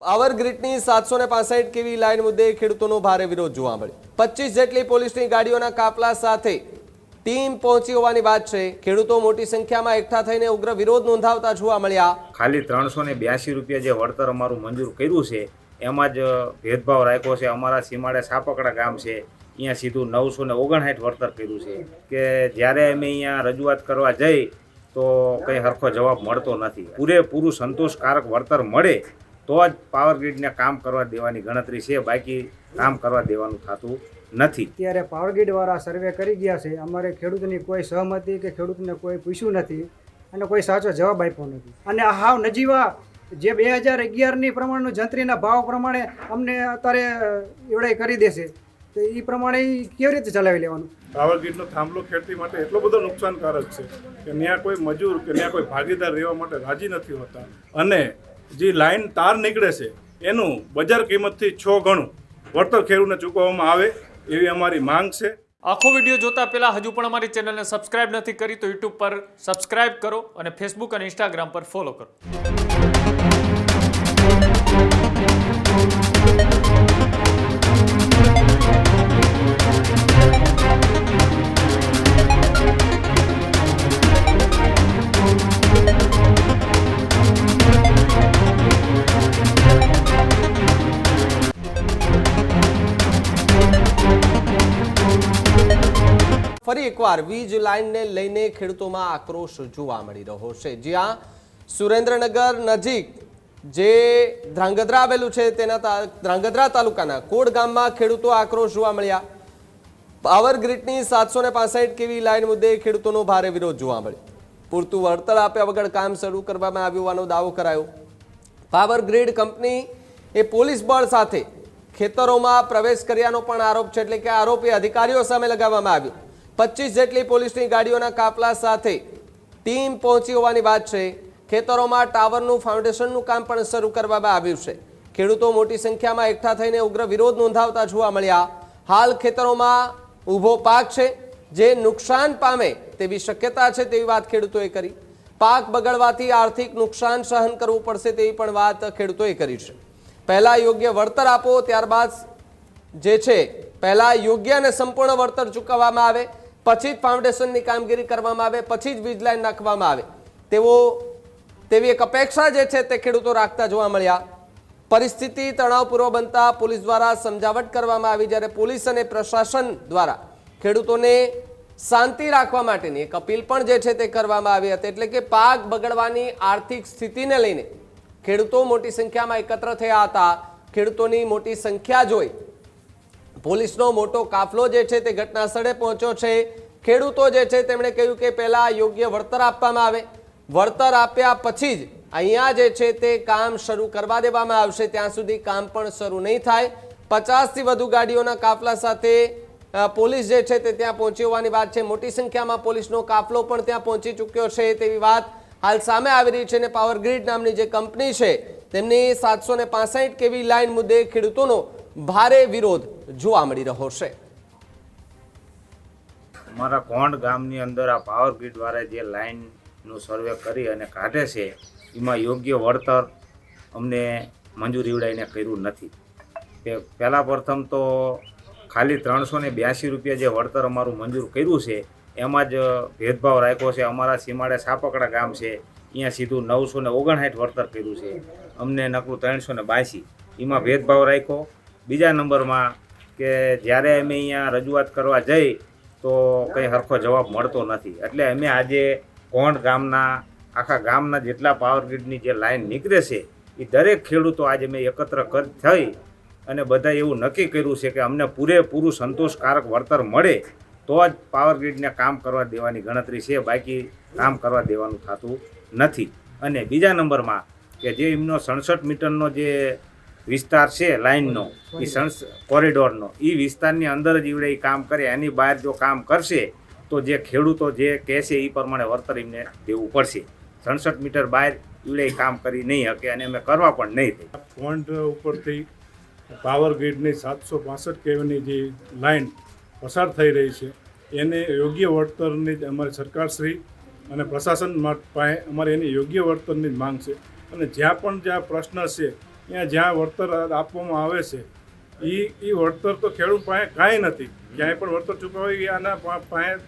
Power ગ્રીડની 765 કેવી line મુદ્દે ખેડૂતોનો ભારે વિરોધ જોવા મળ્યો। 25 જેટલી પોલીસની ગાડીઓના કાફલા સાથે ટીમ પહોંચી હોવાની વાત છે। ખેડૂતો મોટી સંખ્યામાં એકઠા થઈને ઉગ્ર વિરોધ નોંધાવતા જોવા મળ્યા। ખાલી 382 રૂપિયા જે વળતર અમારું મંજૂર કર્યું છે એમાં જ ભેદભાવ રાખ્યો છે। અમારા સીમાડે સાપકડા ગામ છે, અહીંયા સીધું 959 વળતર કર્યું છે કે જ્યારે અમે અહીંયા રજૂઆત કરવા જઈ તો કંઈ હરખો જવાબ મળતો નથી। પૂરેપૂરું સંતોષકારક વળતર મળે તો જ પાવર ગ્રીડને કામ કરવા દેવાની ગણતરી છે, બાકી કામ કરવા દેવાનું થતું નથી। અત્યારે પાવર ગ્રીડ વાળા સર્વે કરી ગયા છે, અમારે ખેડૂતની કોઈ સહમતિ કે ખેડૂતને કોઈ પૂછ્યું નથી અને કોઈ સાચો જવાબ આપ્યો નથી। અને આ હાવ નજીવા જે 2011ની પ્રમાણનું જંત્રીના ભાવ પ્રમાણે અમને અત્યારે એવડાઈ કરી દેશે તો એ પ્રમાણે કેવી રીતે ચલાવી લેવાનું? પાવર ગ્રીડનો થાંભલો ખેડતી માટે એટલો બધો નુકસાનકારક છે કે ત્યાં કોઈ મજૂર કે ત્યાં કોઈ ભાગીદાર રહેવા માટે રાજી નથી હોતા અને જે લાઈન તાર નીકળે છે એનું બજાર કિંમતથી 6 ગણું વળતર ખેડૂતને ચૂકવવામાં આવે એવી અમારી માંગ છે। આખો વિડીયો જોતા પહેલા હજુ પણ અમારી ચેનલને સબસ્ક્રાઇબ નથી કરી તો યુટ્યુબ પર સબસ્ક્રાઇબ કરો અને ફેસબુક અને ઇન્સ્ટાગ્રામ પર ફોલો કરો। ફરી એકવાર વીજ લાઇનને લઈને ખેડૂતોમાં આક્રોશ જોવા મળી રહ્યો છે। જ્યાં સુરેન્દ્રનગર નજીક જે ધ્રાંગધ્રા આવેલું છે તેના ધ્રાંગધ્રા તાલુકાના કોડ ગામમાં ખેડૂતો આક્રોશ જોવા મળ્યા। પાવર ગ્રીડની 765 કેવી લાઇન મુદ્દે ખેડૂતોનો ભારે વિરોધ જોવા મળ્યો। પૂરતું વળતર આપ્યા વગર કામ શરૂ કરવામાં આવ્યું હોવાનો દાવો કરાયો। પાવર ગ્રીડ કંપની એ પોલીસ બળ સાથે ખેતરોમાં પ્રવેશ કર્યાનો પણ આરોપ છે, એટલે કે આરોપી અધિકારીઓ સામે લગાવવામાં આવ્યો। 25 જેટલી પોલીસની ગાડીઓના કાફલા સાથે ટીમ પહોંચી હોવાની વાત છે। ખેતરોમાં ટાવરનું ફાઉન્ડેશનનું કામ પણ શરૂ કરવામાં આવ્યું છે। ખેડૂતો મોટી સંખ્યામાં એકઠા થઈને ઉગ્ર વિરોધ નોંધાવતા જોવા મળ્યા। હાલ ખેતરોમાં ઊભો પાક છે જે નુકસાન પામે તેવી શક્યતા છે તેવી વાત ખેડૂતોએ કરી। પાક બગડવાથી આર્થિક નુકસાન સહન કરવું પડશે તેવી પણ વાત ખેડૂતોએ કરી છે। પહેલા યોગ્ય વળતર આપો, ત્યારબાદ જે છે પહેલા યોગ્ય અને સંપૂર્ણ વળતર ચૂકવવામાં આવે, પછી જ ફાઉન્ડેશનની કામગીરી કરવામાં આવે, પછી જ વીજ લાઇન નાખવામાં આવે તેવી એક અપેક્ષા જે છે તે ખેડૂતો રાખતા જોવા મળ્યા। પરિસ્થિતિ તણાવપૂર્ણ બનતા પોલીસ દ્વારા સમજાવટ કરવામાં આવી, જ્યારે પોલીસ અને પ્રશાસન દ્વારા ખેડૂતોને શાંતિ રાખવા માટેની એક અપીલ પણ જે છે તે કરવામાં આવી હતી। એટલે કે પાક બગડવાની આર્થિક સ્થિતિને લઈને ખેડૂતો મોટી સંખ્યામાં એકત્ર થયા હતા। ખેડૂતોની મોટી સંખ્યા જોઈ પોલીસનો મોટો કાફલો જે છે તે ઘટના સ્થળે પહોંચ્યો છે। ખેડૂતો જે છે તેમણે કહ્યું કે પહેલા યોગ્ય વળતર આપવામાં આવે, વળતર આપ્યા પછી જ અહીંયા જે છે તે કામ શરૂ કરવા દેવામાં આવશે, ત્યાં સુધી કામ પણ શરૂ નહીં થાય। 50થી વધુ ગાડીઓના કાફલા સાથે પોલીસ જે છે તે ત્યાં પહોંચી હોવાની વાત છે। મોટી સંખ્યામાં પોલીસનો કાફલો પણ ત્યાં પહોંચી ચૂક્યો છે તેવી વાત હાલ સામે આવી રહી છે। અને પાવર ગ્રીડ નામની જે કંપની છે તેમની 765 કેવી લાઇન મુદ્દે ખેડૂતોનો ભારે વિરોધ જોવા મળી રહ્યો છે। અમારા કોંડ ગામની અંદર આ પાવર ગ્રીડ વાળા જે લાઇનનું સર્વે કરી અને કાઢે છે એમાં યોગ્ય વળતર અમને મંજૂરી ઉડાઈને કર્યું નથી। પહેલાં પ્રથમ તો ખાલી 382 રૂપિયા જે વળતર અમારું મંજૂર કર્યું છે એમાં જ ભેદભાવ રાખ્યો છે। અમારા સીમાડે સાપકડા ગામ છે, અહીંયા સીધું 959 વળતર કર્યું છે, અમને નકરું 382 એમાં ભેદભાવ રાખ્યો। બીજા નંબરમાં કે જ્યારે અમે અહીંયા રજૂઆત કરવા જઈ તો કંઈ હરખો જવાબ મળતો નથી, એટલે અમે આજે કોંડ ગામના આખા ગામના જેટલા પાવર ગ્રીડની જે લાઈન નીકળે છે એ દરેક ખેડૂતો આજે મેં એકત્ર થઈ અને બધા એવું નક્કી કર્યું છે કે અમને પૂરેપૂરું સંતોષકારક વળતર મળે તો જ પાવર ગ્રીડને કામ કરવા દેવાની ગણતરી છે, બાકી કામ કરવા દેવાનું થતું નથી। અને બીજા નંબરમાં કે જે એમનો 67 મીટરનો જે વિસ્તાર છે લાઇનનો, એ કોરિડોરનો, એ વિસ્તારની અંદર જ એવડે કામ કરે, એની બહાર જો કામ કરશે તો જે ખેડૂતો જે કહેશે એ પ્રમાણે વળતર એમને દેવું પડશે। 67 મીટર બહાર એવડે કામ કરી નહીં શકે અને અમે કરવા પણ નહીં થાય। પોઈન્ટ ઉપરથી પાવર ગ્રીડની 765 કેવીની જે લાઇન પસાર થઈ રહી છે એને યોગ્ય વળતરની જ અમારી સરકારશ્રી અને પ્રશાસન પાસે અમારે એની યોગ્ય વળતરની જ માંગ છે। અને જ્યાં પ્રશ્ન છે ત્યાં જ્યાં વળતર આપવામાં આવે છે એ વળતર તો ખેડૂત પાસે કાંઈ નથી. ક્યાંય પણ વળતર ચૂકવાય આના પાસે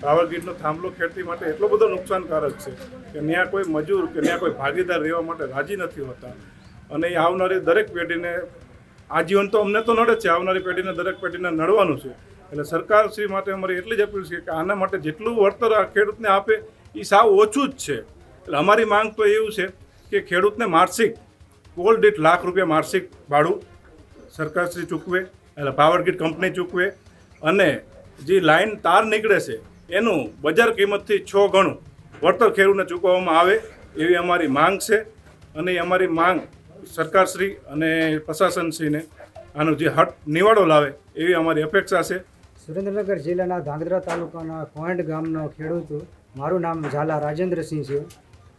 પાવર ગ્રીડનો થાંભલો ખેડતી માટે એટલો બધો નુકસાનકારક છે કે ત્યાં કોઈ મજૂર કે ત્યાં કોઈ ભાગીદાર રહેવા માટે રાજી નથી હોતા. અને એ આવનારી દરેક પેઢીને આજીવન તો અમને તો નડે જ છે, આવનારી પેઢીને દરેક પેઢીને નડવાનું છે. એટલે સરકાર શ્રી માટે અમારી એટલી જ અપીલ છે કે આના માટે જેટલું વળતર આ ખેડૂતને આપે એ સાવ ઓછું જ છે. એટલે અમારી માંગ તો એવું છે કે ખેડૂતને માસિક પોલ દીઠ ₹1,00,000 માસિક ભાડું સરકારશ્રી ચૂકવે, એટલે પાવર ગ્રીડ કંપની ચૂકવે, અને જે લાઈન તાર નીકળે છે એનું બજાર કિંમતથી 6 ગણું વળતર ખેડૂતને ચૂકવવામાં આવે એવી અમારી માંગ છે. અને એ અમારી માંગ સરકારશ્રી અને પ્રશાસનશ્રીને આનો જે હટ નિવાડો લાવે એવી અમારી અપેક્ષા છે. સુરેન્દ્રનગર જિલ્લાના ધાંગધ્રા તાલુકાના કોહેંડ ગામનો ખેડૂત, મારું નામ ઝાલા રાજેન્દ્રસિંહ છે.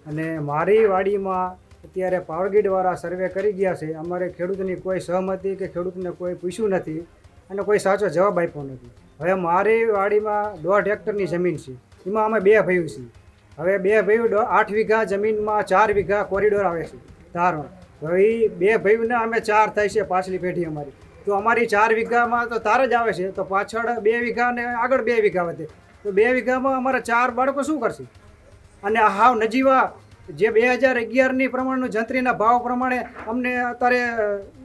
અને મારી વાડીમાં અત્યારે પાવર ગ્રીડવાળા સર્વે કરી ગયા છે. અમારે ખેડૂતની કોઈ સહમતિ કે ખેડૂતને કોઈ પૂછ્યું નથી અને કોઈ સાચો જવાબ આપ્યો નથી. હવે મારી વાડીમાં 1.5 હેક્ટરની જમીન છે, એમાં અમે 2 ભાઈઓ છીએ. હવે 2 ભાઈઓ 8 વીઘા જમીનમાં 4 વીઘા કોરિડોર આવે છે તારનો. હવે એ 2 ભાઈઓને અમે 4 થાય છે પાછલી પેઢી અમારી. તો અમારી 4 વીઘામાં તો તાર જ આવે છે, તો પાછળ 2 વીઘા અને આગળ 2 વીઘા વધે, તો 2 વીઘામાં અમારા 4 બાળકો શું કરશે? અને હાવ નજીવા જે 2011ની પ્રમાણનું જંત્રીના ભાવ પ્રમાણે અમને અત્યારે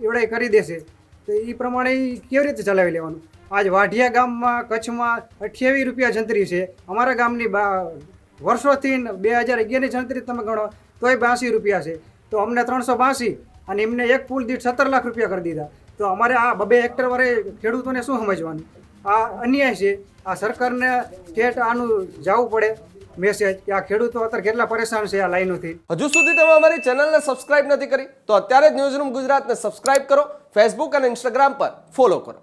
એવડાઈ કરી દેશે, તો એ પ્રમાણે કેવી રીતે ચલાવી લેવાનું? આજ વાઢિયા ગામમાં કચ્છમાં 28 રૂપિયા જંત્રી છે. અમારા ગામની વર્ષોથી 2011ની જંત્રી તમે ગણો તોય 82 રૂપિયા છે. તો અમને 382 અને એમને એક પુલ દીઠ 17 લાખ રૂપિયા કરી દીધા. તો અમારે આ 2 હેક્ટર વાળે ખેડૂતોને શું સમજવાનું? આ અન્યાય છે. આ સરકારને ઠેઠ આનું જવું પડે મેસેજ કે આ ખેડૂતો અત્યારે કેટલા પરેશાન છે આ લાઈનોથી. હજુ સુધી તમે અમારી ચેનલને સબસ્ક્રાઇબ નથી કરી તો અત્યારે જ ન્યૂઝરૂમ ગુજરાતને સબસ્ક્રાઇબ કરો, ફેસબુક અને ઇન્સ્ટાગ્રામ પર ફોલો કરો.